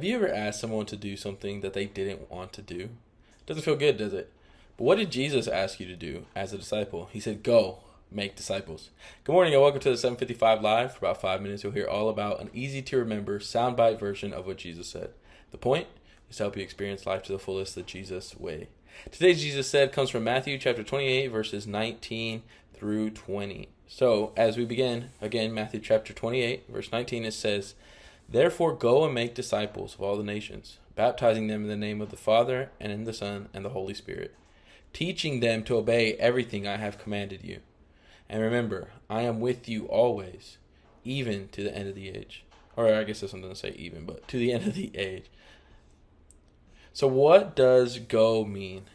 you ever asked someone to do something that they didn't want to do? Doesn't feel good, does it? But what did Jesus ask you to do as a disciple? He said, go make disciples. Good morning and welcome to the 755 Live. For about 5 minutes, you'll hear all about an easy to remember soundbite version of what Jesus said. The point is to help you experience life to the fullest the Jesus way. Today's Jesus said comes from Matthew chapter 28, verses 19 through 20. So as we begin, again, Matthew chapter 28, verse 19, it says, therefore go and make disciples of all the nations, baptizing them in the name of the Father and in the Son and the Holy Spirit, teaching them to obey everything I have commanded you. And remember, I am with you always, even to the end of the age. Or I guess there's something to say even, but to the end of the age. So what does go mean?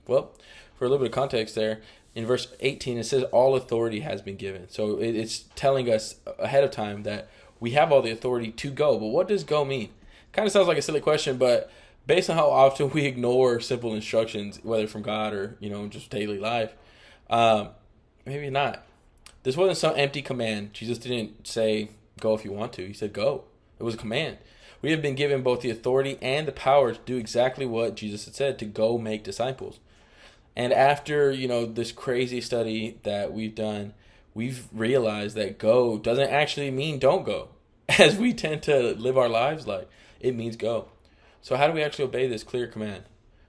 Well, for a little bit of context there, in verse 18, it says all authority has been given. So it's telling us ahead of time that we have all the authority to go. But what does go mean? Kind of sounds like a silly question, but based on how often we ignore simple instructions, whether from God or, just daily life, maybe not. This wasn't some empty command. Jesus didn't say, go if you want to. He said, go. It was a command. We have been given both the authority and the power to do exactly what Jesus had said, to go make disciples. And after, this crazy study that we've done, we've realized that go doesn't actually mean don't go, as we tend to live our lives like. It means go. So how do we actually obey this clear command?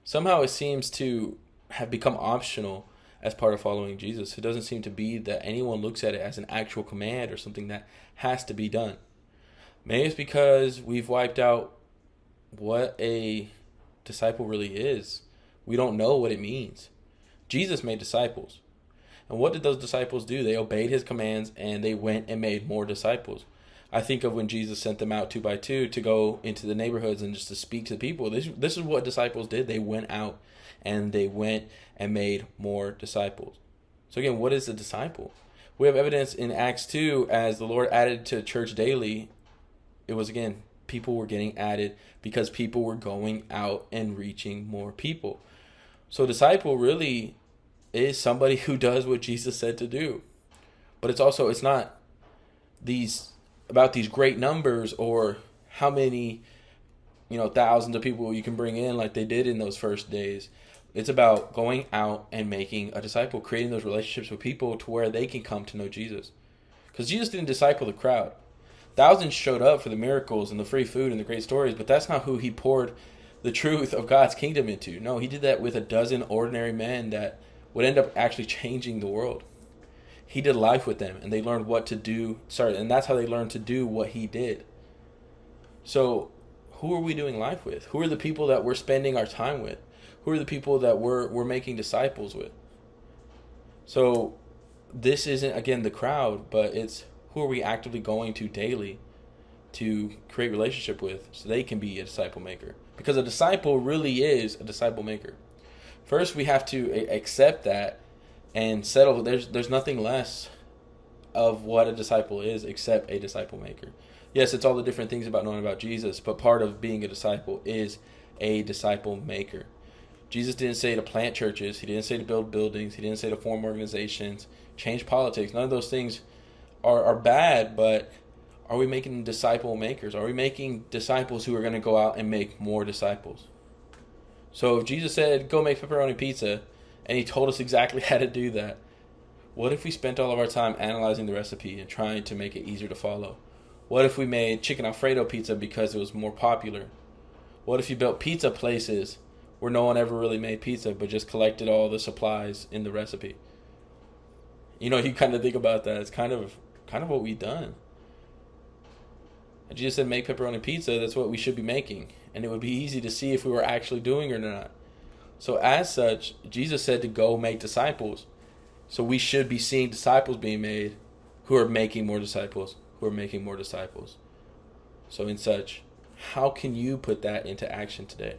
Somehow it seems to have become optional as part of following Jesus. It doesn't seem to be that anyone looks at it as an actual command or something that has to be done. Maybe it's because we've wiped out what a disciple really is. We don't know what it means. Jesus made disciples. And what did those disciples do? They obeyed his commands and they went and made more disciples. I think of when Jesus sent them out 2 by 2 to go into the neighborhoods and just to speak to the people. This is what disciples did. They went out and they went and made more disciples. So again, what is a disciple? We have evidence in Acts 2 as the Lord added to church daily. It was, again, people were getting added because people were going out and reaching more people. So a disciple really is somebody who does what Jesus said to do. But it's not about these great numbers or how many, thousands of people you can bring in like they did in those first days. It's about going out and making a disciple, creating those relationships with people to where they can come to know Jesus. Because Jesus didn't disciple the crowd. Thousands showed up for the miracles and the free food and the great stories, but that's not who he poured the truth of God's kingdom into. No, he did that with a dozen ordinary men that would end up actually changing the world. He did life with them, and they learned what to do. And that's how they learned to do what he did. So, who are we doing life with? Who are the people that we're spending our time with? Who are the people that we're making disciples with? So, this isn't, again, the crowd, but it's who are we actively going to daily to create relationship with so they can be a disciple maker. Because a disciple really is a disciple maker. First, we have to accept that and settle. There's nothing less of what a disciple is except a disciple maker. Yes, it's all the different things about knowing about Jesus, but part of being a disciple is a disciple maker. Jesus didn't say to plant churches. He didn't say to build buildings. He didn't say to form organizations, change politics. None of those things are bad, but are we making disciple makers? Are we making disciples who are going to go out and make more disciples? So if Jesus said, go make pepperoni pizza, and he told us exactly how to do that, what if we spent all of our time analyzing the recipe and trying to make it easier to follow? What if we made chicken Alfredo pizza because it was more popular? What if you built pizza places where no one ever really made pizza but just collected all the supplies in the recipe? You kind of think about that. It's kind of what we've done. And Jesus said, make pepperoni pizza. That's what we should be making. And it would be easy to see if we were actually doing it or not. So as such, Jesus said to go make disciples. So we should be seeing disciples being made who are making more disciples, who are making more disciples. So in such, how can you put that into action today?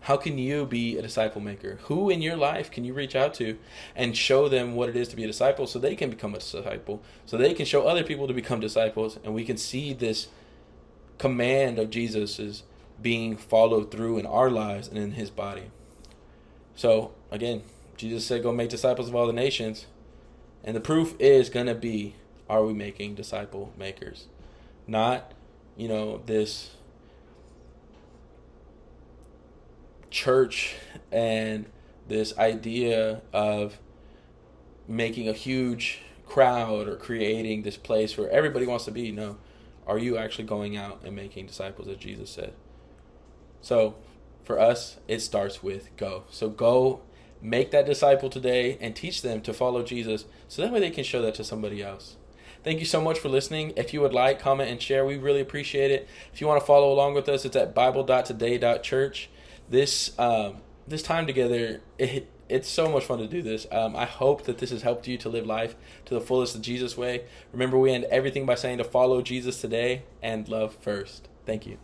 How can you be a disciple maker? Who in your life can you reach out to and show them what it is to be a disciple so they can become a disciple, so they can show other people to become disciples, and we can see this command of Jesus is being followed through in our lives and in his body. So again, Jesus said, go make disciples of all the nations. And the proof is going to be, are we making disciple makers? Not this church and this idea of making a huge crowd or creating this place where everybody wants to be. No, are you actually going out and making disciples, as Jesus said? So for us, it starts with go. So go make that disciple today and teach them to follow Jesus, so that way they can show that to somebody else. Thank you so much for listening. If you would like, comment, and share, we really appreciate it. If you want to follow along with us, it's at bible.today.church. This time together, it's so much fun to do this. I hope that this has helped you to live life to the fullest of Jesus way. Remember, we end everything by saying to follow Jesus today and love first. Thank you.